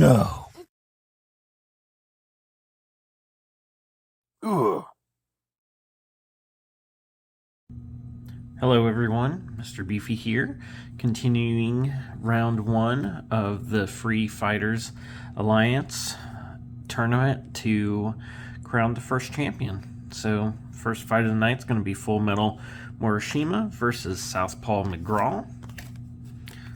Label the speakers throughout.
Speaker 1: no. Ugh.
Speaker 2: Hello everyone, Mr. Beefy here, continuing round 1 of the Free Fighters Alliance tournament to crown the first champion. So, first fight of the night is going to be Full Metal Morishima versus Southpaw McGraw.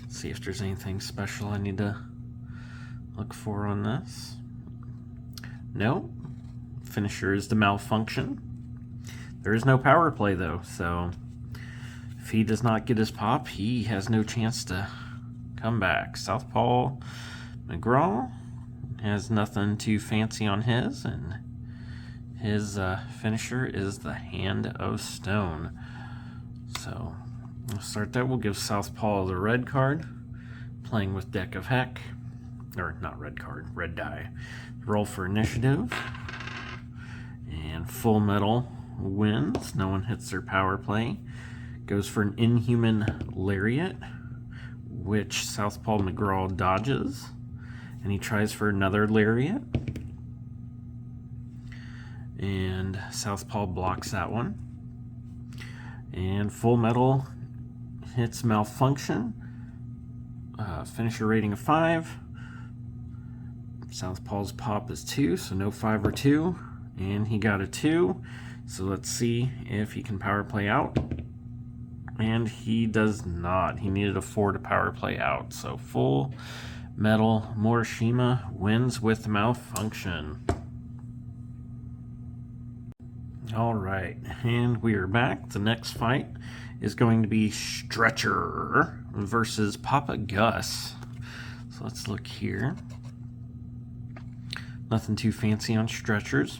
Speaker 2: Let's see if there's anything special I need to look for on this. No. Finisher is the malfunction. There is no power play though, so if he does not get his pop, he has no chance to come back. Southpaw McGraw has nothing too fancy on his, and his finisher is the Hand of Stone. So we'll start there. We'll give Southpaw the red card, playing with Deck of Heck. Or not red card, red die. Roll for initiative. And Full Metal wins. No one hits their power play. Goes for an Inhuman Lariat, which Southpaw McGraw dodges. And he tries for another Lariat. And Southpaw blocks that one. And Full Metal hits Malfunction. Finisher rating of 5. Southpaw's pop is 2, so no 5 or 2. And he got a 2. So let's see if he can power play out. And he does not. He needed a 4 to power play out. So Full Metal Morishima wins with Malfunction. Alright, and we are back. The next fight is going to be Stretcher versus Papa Gus. So let's look here. Nothing too fancy on Stretchers.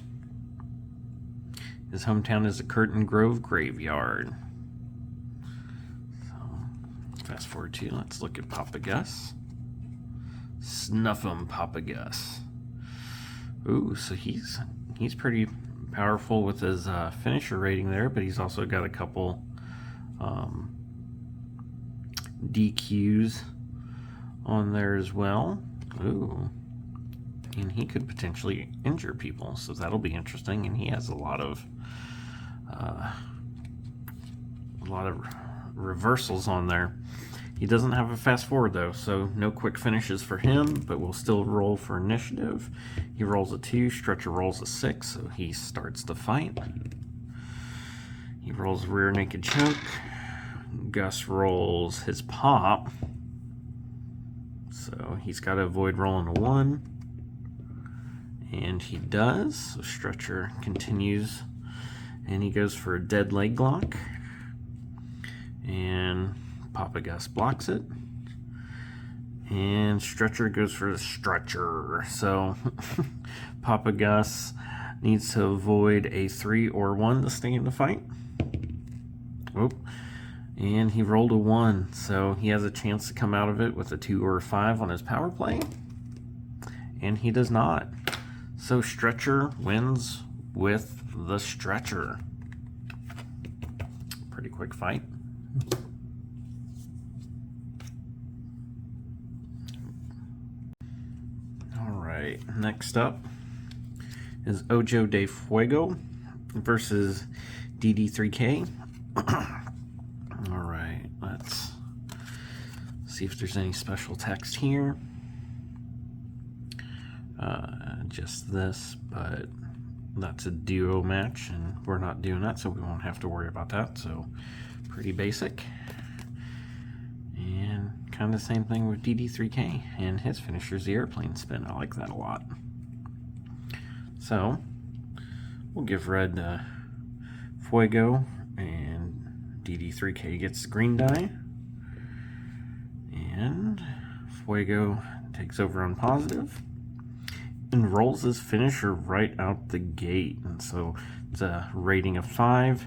Speaker 2: His hometown is the Curtain Grove Graveyard. So, fast forward to, let's look at Papa Gus. Snuff him, Papa Gus. Ooh, so he's pretty powerful with his finisher rating there, but he's also got a couple DQs on there as well. Ooh. And he could potentially injure people, so that'll be interesting. And he has a lot of reversals on there. He doesn't have a fast forward though, so no quick finishes for him, but we'll still roll for initiative. He rolls a 2, Stretcher rolls a 6, so he starts the fight. He rolls a rear naked choke. Gus rolls his pop, so he's got to avoid rolling a 1. And he does, so Stretcher continues, and he goes for a dead leg lock. And Papa Gus blocks it. And Stretcher goes for the Stretcher. So Papa Gus needs to avoid a 3 or 1 to stay in the fight. Oop. And he rolled a 1, so he has a chance to come out of it with a 2 or a 5 on his power play. And he does not. So Stretcher wins with the Stretcher. Pretty quick fight. Alright, next up is Ojo de Fuego versus DD3K. Alright, let's see if there's any special text here. Just this, but that's a duo match and we're not doing that, so we won't have to worry about that. So pretty basic, and kind of the same thing with DD3K, and his finisher's the airplane spin. I like that a lot. So we'll give red Fuego, and DD3K gets the green die, and Fuego takes over on positive and rolls his finisher right out the gate. And so it's a rating of 5.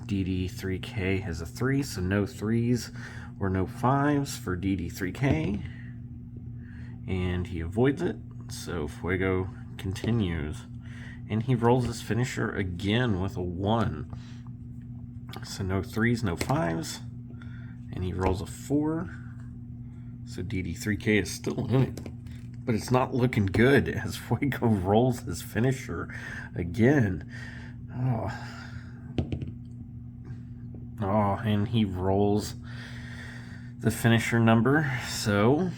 Speaker 2: DD3K has a 3, so no 3s or no 5s for DD3K. And he avoids it, so Fuego continues. And he rolls his finisher again with a 1. So no 3s, no 5s. And he rolls a 4. So DD3K is still in it. but it's not looking good as Fuego rolls his finisher again. Oh, and he rolls the finisher number. So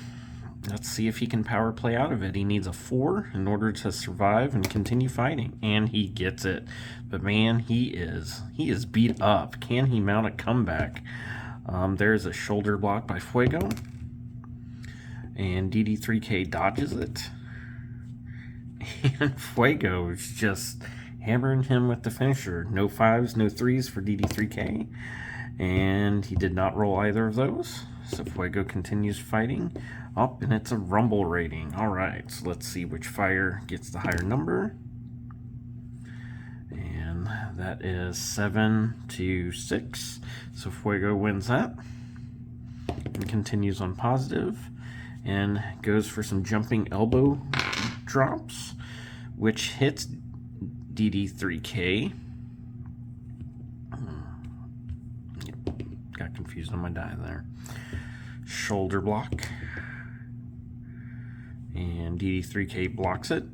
Speaker 2: let's see if he can power play out of it. He needs a 4 in order to survive and continue fighting, and he gets it. But man, he is beat up. Can he mount a comeback? There's a shoulder block by Fuego, and DD3K dodges it. And Fuego is just hammering him with the finisher. No 5s, no 3s for DD3K, and he did not roll either of those. So Fuego continues fighting up, and it's a rumble rating. All right, so let's see which fighter gets the higher number. And that is 7-6. So Fuego wins that and continues on positive and goes for some jumping elbow drops, which hits DD3K. Got confused on my die there. Shoulder block, and DD3K blocks it.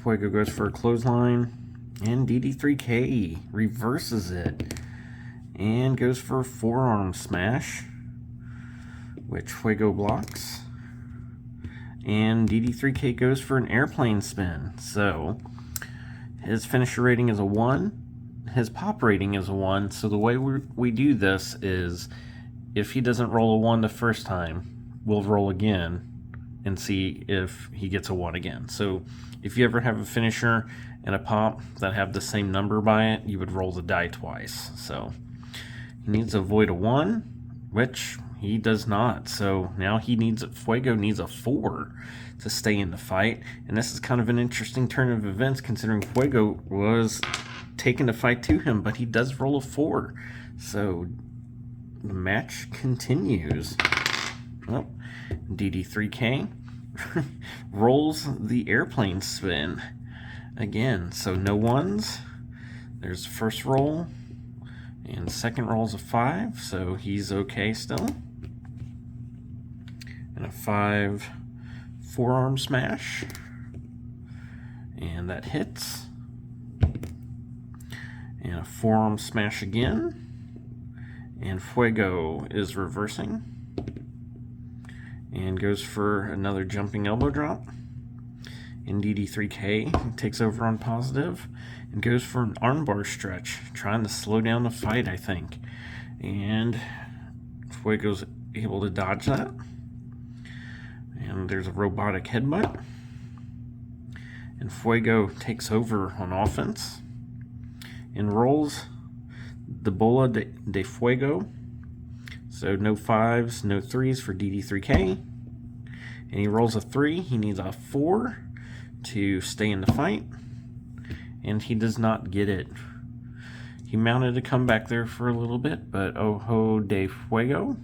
Speaker 2: Fuego goes for a clothesline, and DD3K reverses it and goes for a forearm smash, which Fuego blocks. And DD3K goes for an airplane spin. So his finisher rating is a 1. His pop rating is a 1. So the way we do this is, if he doesn't roll a 1 the first time, we'll roll again and see if he gets a 1 again. So if you ever have a finisher and a pop that have the same number by it, you would roll the die twice. So he needs to avoid a 1, which he does not. So now Fuego needs a 4 to stay in the fight. And this is kind of an interesting turn of events, considering Fuego was taking the fight to him, but he does roll a 4. So the match continues. Oh, DD3K rolls the airplane spin again. So no 1s. There's the first roll, and second roll's a 5, so he's okay still. And a 5 forearm smash, and that hits. And a forearm smash again, and Fuego is reversing and goes for another jumping elbow drop. And DD3K takes over on positive and goes for an armbar stretch, trying to slow down the fight, I think. And Fuego's able to dodge that. And there's a robotic headbutt. And Fuego takes over on offense and rolls the Bola de Fuego. So no 5s, no 3s for DD3K. And he rolls a 3. He needs a 4 to stay in the fight, and he does not get it. He mounted a comeback there for a little bit, but Ojo de Fuego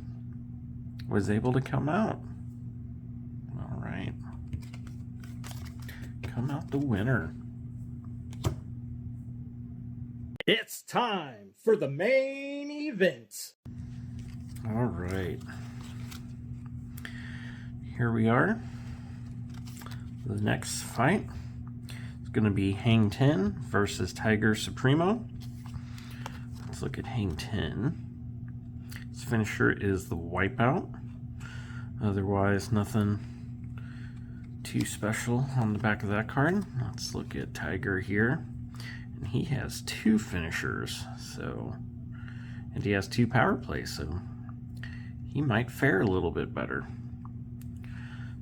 Speaker 2: was able to come out. All right. Come out the winner.
Speaker 1: It's time for the main event.
Speaker 2: All right. Here we are. The next fight is going to be Hang 10 versus Tiger Supremo. Let's look at Hang 10. His finisher is the Wipeout. Otherwise, nothing too special on the back of that card. Let's look at Tiger here. And he has 2 finishers, and he has 2 power plays, so he might fare a little bit better.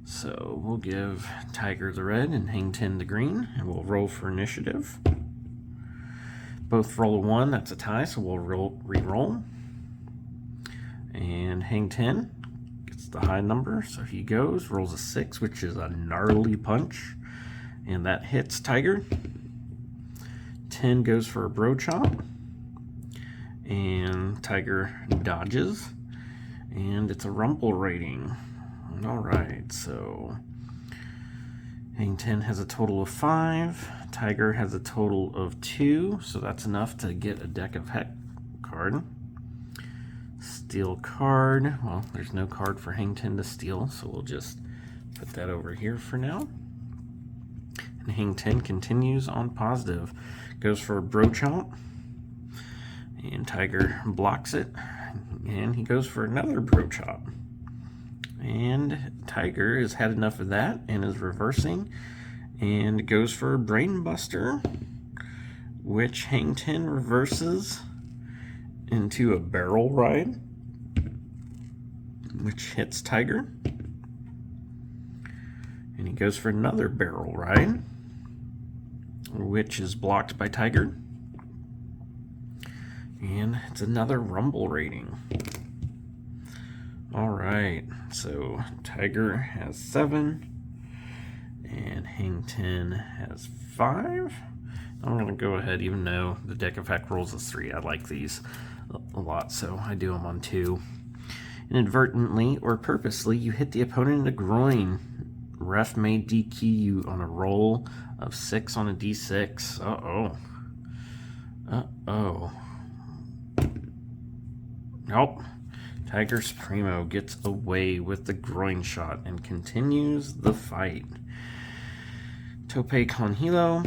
Speaker 2: So we'll give Tiger the red and Hang 10 the green, and we'll roll for initiative. Both roll a 1, that's a tie, so we'll re-roll. And Hang 10 gets the high number, so he goes, rolls a 6, which is a gnarly punch, and that hits Tiger. 10 goes for a bro chop, and Tiger dodges, and it's a rumble rating. Alright, so Hang 10 has a total of 5, Tiger has a total of 2, so that's enough to get a deck of heck card. Steal card, well, there's no card for Hang 10 to steal, so we'll just Put that over here for now. And Hang 10 continues on positive. Goes for a bro chomp. And Tiger blocks it. And he goes for another bro chop. And Tiger has had enough of that and is reversing. And goes for a brain buster, which Hang 10 reverses into a barrel ride, which hits Tiger. And he goes for another barrel ride, which is blocked by Tiger. And it's another rumble rating. Alright, so Tiger has 7, and Hang 10 has 5. I'm going to go ahead, even though the deck effect rules is 3. I like these a lot, so I do them on 2. Inadvertently or purposely, you hit the opponent in the groin. Ref may DQ you on a roll of 6 on a D6. Uh-oh. Uh-oh. Nope. Tiger Supremo gets away with the groin shot and continues the fight. Tope con Hilo.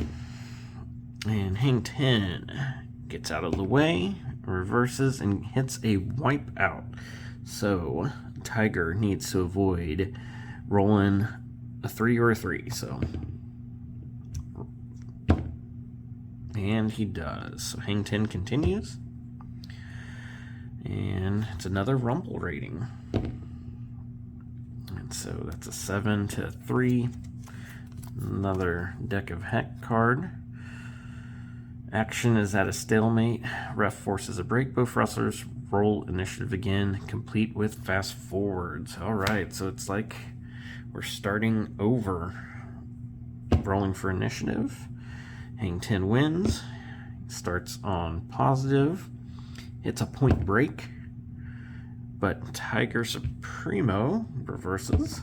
Speaker 2: And Hang 10 gets out of the way, reverses, and hits a wipe out. So Tiger needs to avoid rolling a 3 or a 3. And he does. So Hang 10 continues. And it's another rumble rating. And so that's a 7 to a 3. Another deck of heck card. Action is at a stalemate. Ref forces a break. Both wrestlers roll initiative again, complete with fast forwards. Alright, so it's like we're starting over. Rolling for initiative. Hang 10 wins. Starts on positive. Hits a point break. But Tiger Supremo reverses.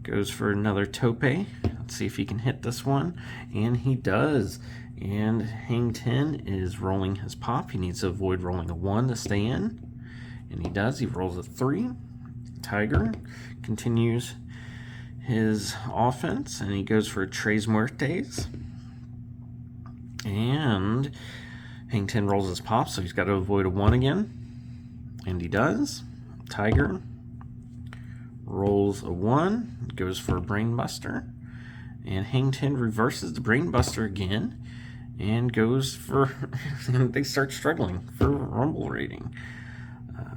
Speaker 2: Goes for another tope. Let's see if he can hit this one. And he does. And Hang 10 is rolling his pop. He needs to avoid rolling a 1 to stay in. And he does. He rolls a 3. Tiger continues his offense. And he goes for Tres Muertes. And Hang 10 rolls his pop, so he's got to avoid a 1 again. And he does. Tiger rolls a 1, goes for a brain buster. And Hang 10 reverses the brain buster again and goes for they start struggling for rumble rating.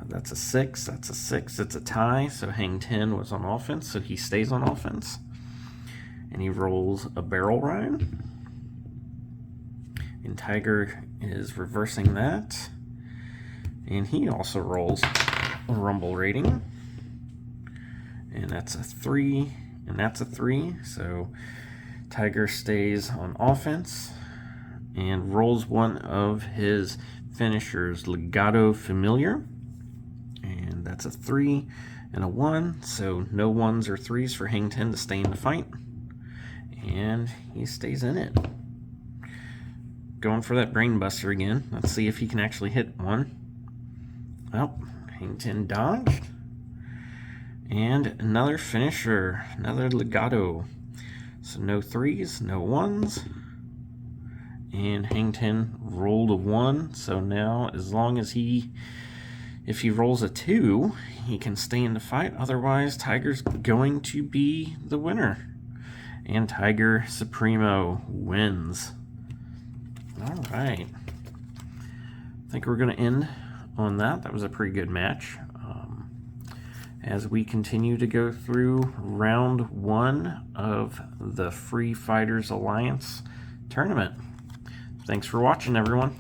Speaker 2: That's a 6, that's a 6, it's a tie. So Hang 10 was on offense, so he stays on offense. And he rolls a barrel ride. And Tiger is reversing that. And he also rolls a rumble rating. And that's a 3, and that's a 3. So Tiger stays on offense and rolls one of his finishers, Legado Familiar. And that's a 3 and a 1. So no 1s or 3s for Hang 10 to stay in the fight. And he stays in it. Going for that brain buster again. Let's see if he can actually hit one. Oh, Hang 10 dodged. And another finisher, another Legado. So no 3s, no 1s. And Hang 10 rolled a 1. So now as long as if he rolls a 2, he can stay in the fight. Otherwise, Tiger's going to be the winner. And Tiger Supremo wins. All right. I think we're going to end on that. That was a pretty good match. As we continue to go through round 1 of the Free Fighters Alliance tournament. Thanks for watching, everyone.